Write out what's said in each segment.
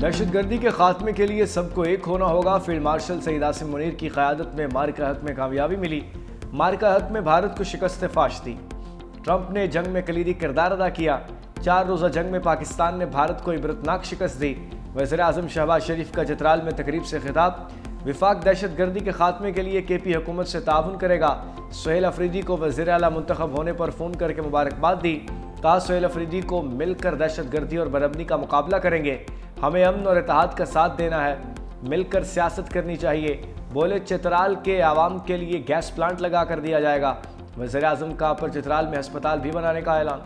दहशतगर्दी के खात्मे के लिए सबको एक होना होगा। फील्ड मार्शल सईद आसिम मुनीर की क़यादत में मार्का हक में कामयाबी मिली। मार्का हक में भारत को शिकस्त फाश दी। ट्रंप ने जंग में कलीदी किरदार अदा किया। 4 रोज़ा जंग में पाकिस्तान ने भारत को इबरतनाक शिकस्त दी। वज़ीर आज़म शहबाज शरीफ का चित्राल में तकरीब से खिताब। विफाक दहशतगर्दी के खात्मे के लिए KP हुकूमत से ताउन करेगा। सुहेल अफरीदी को वज़ीर आला मुंतखब होने पर फ़ोन करके मुबारकबाद दी। कहा सुहेल अफरीदी को मिलकर दहशतगर्दी और बरअमनी का मुकाबला करेंगे। हमें अमन और इत्तेहाद का साथ देना है, मिलकर सियासत करनी चाहिए। बोले चित्राल के आवाम के लिए गैस प्लांट लगा कर दिया जाएगा। वज़ीर आज़म का पर चित्राल में अस्पताल भी बनाने का ऐलान।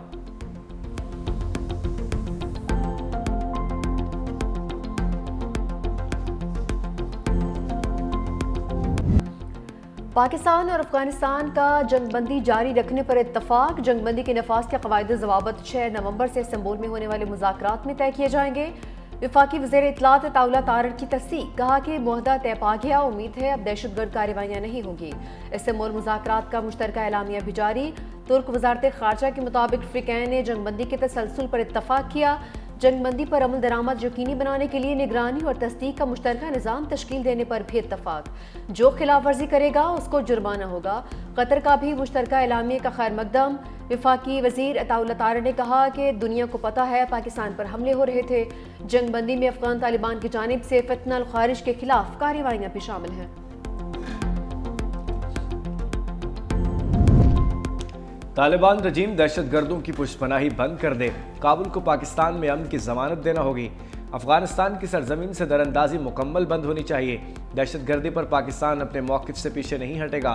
पाकिस्तान और अफगानिस्तान का जंगबंदी जारी रखने पर इत्तफाक। जंगबंदी के नफाज के कवायद ज़वाबित 6 नवंबर से इस्तांबुल में होने वाले मुज़ाकरात में तय किए जाएंगे। वफाकी वज़ीर इत्तलात ताउला तारड़ की तस्दीक। कहा कि मुआहदा तय पा गया, उम्मीद है अब दहशतगर्द कार्रवाइयाँ नहीं होंगी। इस्तांबुल मुज़ाकरात का मुश्तरका एलामिया भी जारी। तुर्क वज़ारत ख़ारजा के मुताबिक फ़िरक़ैन ने जंगबंदी के तसलसल पर इत्तफाक किया। जंगबंदी पर अमल दरामद यकीनी बनाने के लिए निगरानी और तस्दीक का मुश्तरका निज़ाम तश्कील देने पर भी इत्तफाक। जो खिलाफ वर्जी करेगा उसको जुर्माना होगा। कतर का भी मुश्तरका एलामिया का खैर मकदम। वफाकी वज़ीर ताउला तारड़ ने कहा कि दुनिया को पता है पाकिस्तान पर हमले हो रहे थे। जंगबंदी में अफगान तालिबान की जानिब से फितना अल खारिज के खिलाफ कार्रवाइयाँ भी शामिल हैं। तालिबान रजीम दहशतगर्दों की पुष्पनाही बंद कर दे। काबुल को पाकिस्तान में अमन की जमानत देना होगी। अफगानिस्तान की सरजमीन से दरअंदाजी मुकम्मल बंद होनी चाहिए। दहशतगर्दी पर पाकिस्तान अपने मौक़िफ़ से पीछे नहीं हटेगा।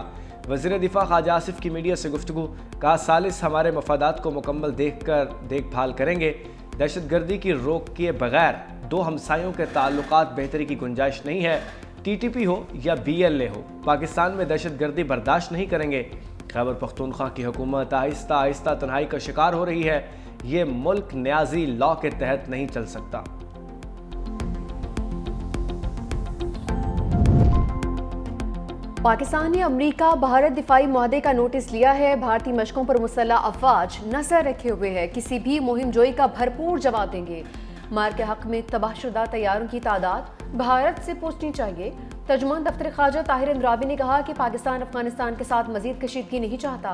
वज़ीर दिफा ख्वाजा आसिफ की मीडिया से गुफ्तगू। कहा सालिस हमारे मफादात को मुकम्मल देखभाल करेंगे। दहशतगर्दी की रोक किए बगैर 2 हमसायों के ताल्लुकात बेहतरी की गुंजाइश नहीं है। TTP हो या BLA हो, पाकिस्तान में दहशतगर्दी बर्दाश्त नहीं करेंगे। खैबर पख्तूनख्वा की हुकूमत आहिस्ता आहिस्ता तन्हाई का शिकार हो रही है। ये मुल्क न्याजी लॉ के तहत नहीं चल सकता। पाकिस्तान ने अमरीका भारत दिफाई मुआहदे का नोटिस लिया है। भारतीय मशकों पर मुसल्लह अफवाज नजर रखे हुए है, किसी भी मुहिम जोई का भरपूर जवाब देंगे। मार के हक में तबाहशुदा तैयारों की तादाद भारत से पूछनी चाहिए। तर्जुमान दफ्तर ख़ारजा ताहिर अंद्राबी ने कहा कि पाकिस्तान अफगानिस्तान के साथ मजीद कशीदगी नहीं चाहता।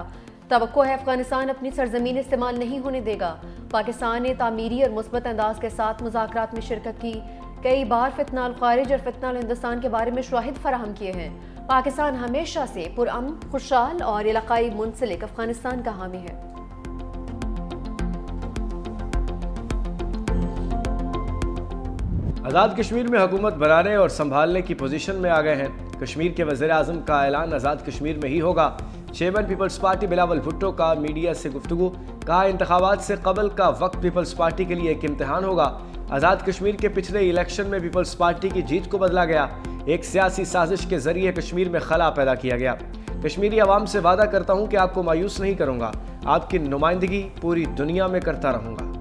तवक्को है अफगानिस्तान अपनी सरजमीन इस्तेमाल नहीं होने देगा। पाकिस्तान ने तामीरी और मुस्बत अंदाज के साथ मुज़ाकरात में शिरकत की। कई बार फितना अल खारिज और फितना अल हिंदुस्तान के बारे में शवाहिद फराहम किए हैं। पाकिस्तान हमेशा से पुरअमन, खुशहाल और इलाकाई मुंसलिक अफगानिस्तान का हामी है। आज़ाद कश्मीर में हुकूमत बनाने और संभालने की पोजीशन में आ गए हैं। कश्मीर के वज़ीर आज़म का ऐलान आज़ाद कश्मीर में ही होगा। चेयरमैन पीपल्स पार्टी बिलावल भुट्टो का मीडिया से गुफ्तगू। कहा इंतखाबात से कबल का वक्त पीपल्स पार्टी के लिए एक इम्तिहान होगा। आज़ाद कश्मीर के पिछले इलेक्शन में पीपल्स पार्टी की जीत को बदला गया। एक सियासी साजिश के जरिए कश्मीर में खला पैदा किया गया। कश्मीरी आवाम से वादा करता हूँ कि आपको मायूस नहीं करूँगा। आपकी नुमाइंदगी पूरी दुनिया में करता रहूँगा।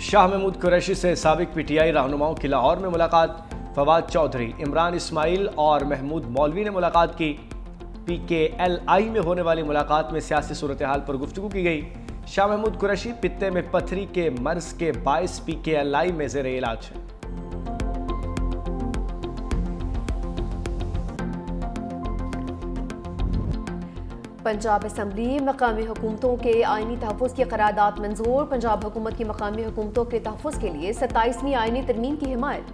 शाह महमूद कुरैशी से साबिक PTI रहनुमाओं की लाहौर में मुलाकात। फवाद चौधरी, इमरान इस्माइल और महमूद मौलवी ने मुलाकात की। PKLI में होने वाली मुलाकात में सियासी सूरत हाल पर गुफ्तगू की गई। शाह महमूद कुरैशी पित्ते में पथरी के मर्ज के बायस PKLI में ज़ेर इलाज है। पंजाब असम्बली मकामी हुकूमतों के आइनी तहफ़्फ़ुज़ की क़रारदाद मंजूर। पंजाब हुकूमत की मकामी हुकूमतों के तहफ़्फ़ुज़ के लिए 27वीं आइनी तरमीम की हिमायत।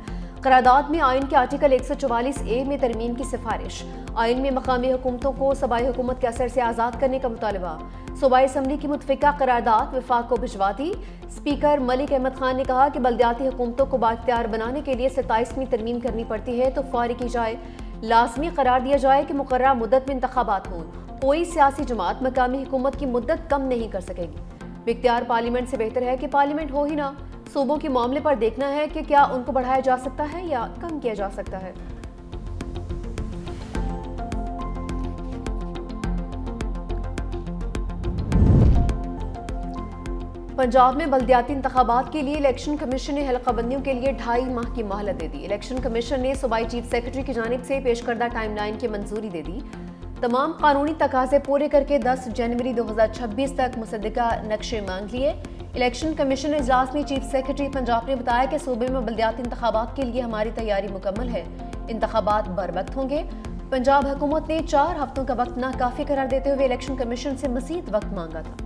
क़रारदाद में आइन के आर्टिकल 144A में तरमीम की सिफारिश। आइन में मकामी हुकूमतों को सूबाई हुकूमत के असर से आज़ाद करने का मुतालबा। सूबाई असम्बली की मुतफ़िका क़रारदाद वफ़ाक़ को भिजवा दी। स्पीकर मलिक अहमद खान ने कहा कि बल्दियाती हुकूमतों को बाइख्तियार बनाने के लिए 27वीं तरमीम करनी पड़ती है तो फौरी की जाए। लाजमी करार दिया जाए कि मुकर्ररा मुद्दत में इंतखाबात हों। कोई सियासी जमात मकामी हुकूमत की मुद्दत कम नहीं कर सकेगी। इख्तियार पार्लियामेंट से बेहतर है कि पार्लियामेंट हो ही ना। सूबों के मामले पर देखना है कि क्या उनको बढ़ाया जा सकता है या कम किया जा सकता है। पंजाब में बल्दियाती इंतखाबात के लिए इलेक्शन कमीशन ने हल्काबंदियों के लिए 2.5 माह की मोहलत दे दी। इलेक्शन कमीशन ने सूबाई चीफ सेक्रेटरी की जानिब से पेश करदा टाइमलाइन की मंजूरी दे दी। तमाम कानूनी तकाजे पूरे करके 10 जनवरी 2026 तक मुसद्दका नक्शे मांग लिए। इलेक्शन कमीशन इजलास में चीफ सेक्रेटरी पंजाब ने बताया कि सूबे में बल्दियाती इंतखाबात के लिए हमारी तैयारी मुकम्मल है। इंतखाबात बरवक्त होंगे। पंजाब हुकूमत ने 4 हफ्तों का वक्त नाकाफी करार देते हुए इलेक्शन कमीशन से मजीद वक्त मांगा था।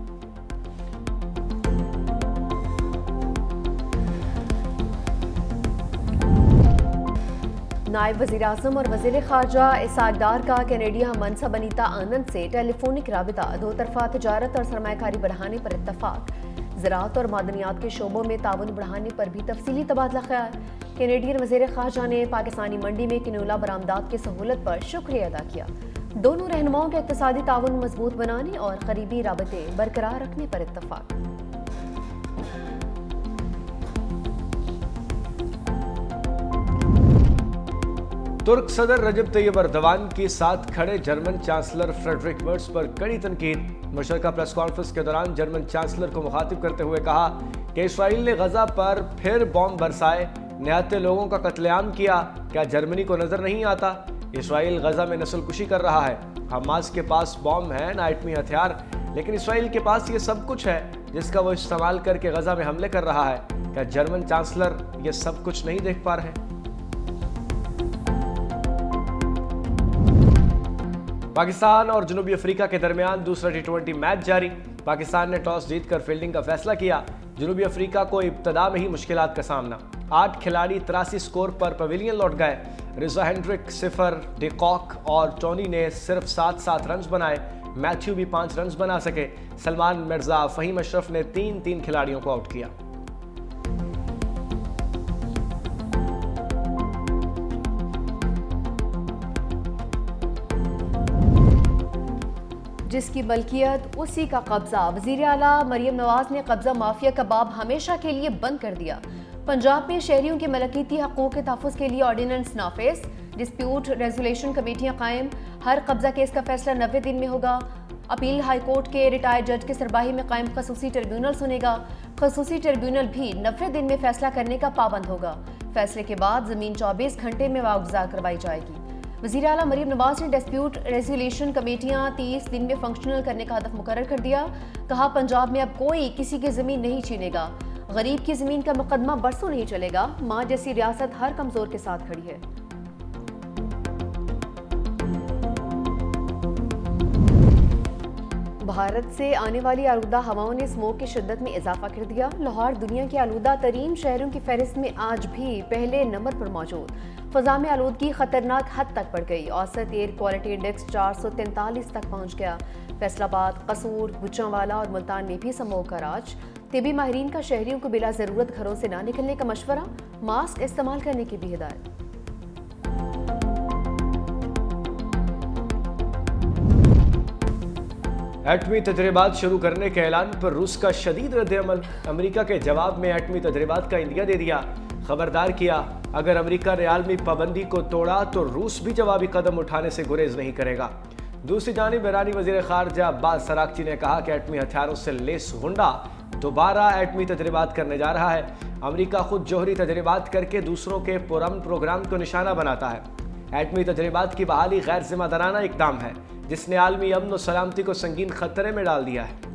नायब वज़ीर-ए-आज़म और वज़ीर ख़ारजा इसहाक़ डार का कैनेडिया मनसब अनीता आनंद से टेलीफोनिक राबिता, दो तरफ़ा तिजारत और सरमायाकारी बढ़ाने पर इत्तफ़ाक़, ज़राअत और मादनियात के शोबों में ताउन बढ़ाने पर भी तफसीली तबादला ख्याल। कैनेडियन वज़ीर ख़ारजा ने पाकिस्तानी मंडी में किनोला बरामदात की सहूलत पर शुक्रिया अदा किया। दोनों रहनुमाओं के इक़्तिसादी ताउन मजबूत बनाने और करीबी राबते बरकरार रखने पर इत्तफ़ाक़। तुर्क सदर रजब तैयब अर्दवान के साथ खड़े जर्मन चांसलर फ्रेडरिक मर्ज पर कड़ी तनकीद। मुशतरका प्रेस कॉन्फ्रेंस के दौरान जर्मन चांसलर को मुखातिब करते हुए कहा कि इसराइल ने गजा पर फिर बॉम्ब बरसाए, निहत्ते लोगों का कत्लेआम किया। क्या जर्मनी को नजर नहीं आता? इसराइल गजा में नस्लकुशी कर रहा है। हमास के पास बॉम्ब है ना एटमी हथियार, लेकिन इसराइल के पास ये सब कुछ है जिसका वो इस्तेमाल करके गजा में हमले कर रहा है। क्या जर्मन चांसलर ये सब कुछ नहीं देख पा रहे? पाकिस्तान और जनूबी अफ्रीका के दरमियान दूसरा T20 मैच जारी। पाकिस्तान ने टॉस जीतकर फील्डिंग का फैसला किया। जनूबी अफ्रीका को इब्तदा में ही मुश्किलात का सामना। 8 खिलाड़ी 83 स्कोर पर पवेलियन लौट गए। रिजा हेंड्रिक 0, डिकॉक और टोनी ने सिर्फ 7 रन बनाए। मैथ्यू भी 5 रन बना सके। सलमान मिर्जा, फहीम अशरफ ने 3 खिलाड़ियों को आउट किया। जिसकी मलकियत उसी का कब्जा। वज़ीर आला मरियम नवाज ने कब्जा माफिया कबाब हमेशा के लिए बंद कर दिया। पंजाब में शहरियों के मलकीती हकूक़ के तहफ़्फ़ुज़ के लिए ऑर्डिनेंस नाफिज। डिस्प्यूट रेजोल्यूशन कमेटियाँ कायम। हर कब्जा केस का फैसला 90 दिन में होगा। अपील हाई कोर्ट के रिटायर्ड जज की सरबराही में कायम खसूसी ट्रिब्यूनल सुनेगा। खसूसी ट्रिब्यूनल भी 90 दिन में फैसला करने का पाबंद होगा। फैसले के बाद ज़मीन 24 घंटे में वागुज़ार करवाई जाएगी। वज़ीर आला मरियम नवाज ने डिस्प्यूट रेजोल्यूशन कमेटियाँ 30 दिन में फंक्शनल करने का हदफ मुकर्रर कर दिया। कहा पंजाब में अब कोई किसी की ज़मीन नहीं छीनेगा। गरीब की ज़मीन का मुकदमा बरसों नहीं चलेगा। माँ जैसी रियासत हर कमज़ोर के साथ खड़ी है। भारत से आने वाली आलूदा हवाओं ने स्मोक की शिद्दत में इजाफा कर दिया। लाहौर दुनिया के आलूदा तरीन शहरों की फहरिस्त में आज भी पहले नंबर पर मौजूद। फ़ज़ा में आलूदगी खतरनाक हद तक बढ़ गई। औसत एयर क्वालिटी इंडेक्स 443 तक पहुंच गया। फैसलाबाद, कसूर, गुजरांवाला और मुल्तान में भी स्मोक का राज। तिबी माहिरीन का शहरियों को बिला ज़रूरत घरों से ना निकलने का मशवरा। मास्क इस्तेमाल करने की भी हिदायत। एटमी तजर्बात शुरू करने के ऐलान पर रूस का शदीद रद्द-ए-अमल। अमेरिका के जवाब में एटमी तजर्बात का इंदिया दे दिया। खबरदार किया, अगर अमेरिका ने आलमी पाबंदी को तोड़ा तो रूस भी जवाबी कदम उठाने से गुरेज नहीं करेगा। दूसरी जानिब ईरानी वज़ीर ख़ारजा अब्बास अराग़ची ने कहा कि एटमी हथियारों से लेस गुंडा दोबारा एटमी तजर्बात करने जा रहा है। अमेरिका खुद जौहरी तजर्बात करके दूसरों के पुरअमन प्रोग्राम को निशाना बनाता है। एटमी तजर्बात की बहाली गैर जिम्मेदाराना इक़दाम है जिसने आलमी अमन और सलामती को संगीन खतरे में डाल दिया है।